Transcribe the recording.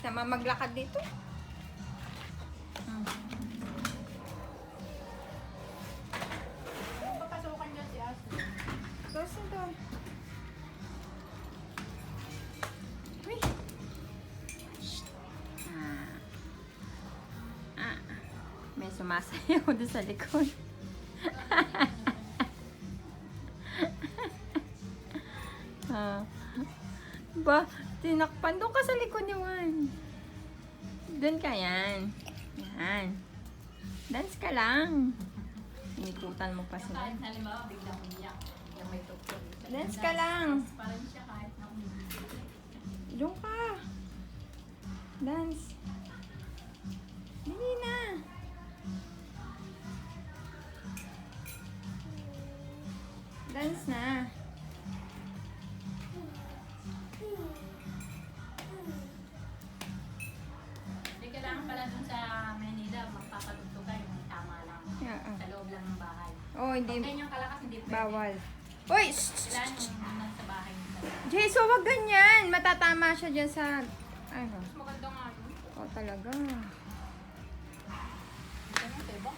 Sama maglakad dito. Papasukan niya si Ashley. Gusto doon. Uy. May sumasayaw doon sa likod. Ba, tinakpan doon ka sa likod ni Juan. Doon ka yan. Yan. Dance ka lang. Inikutan mo pa sila. Kahit halimbawa, biglang umiyak. Yung may tuktok. Dance ka lang. Parang siya kahit na umiyak. Doon ka. Dance. Dili na. Dance na. Hindi kailangan pala dun sa Manila, magpapatugtog kayo. Tama lang. Yeah, Sa loob lang ng bahay. Oh, hindi. Pag ganyang kalakas, hindi pwede. Bawal. Uy! Kailangan yung nasa bahay nila. Jeso, wag ganyan. Matatama siya dyan sa... Ano? Mas maganda nga yun. Oh, talaga. Ganyan, diba?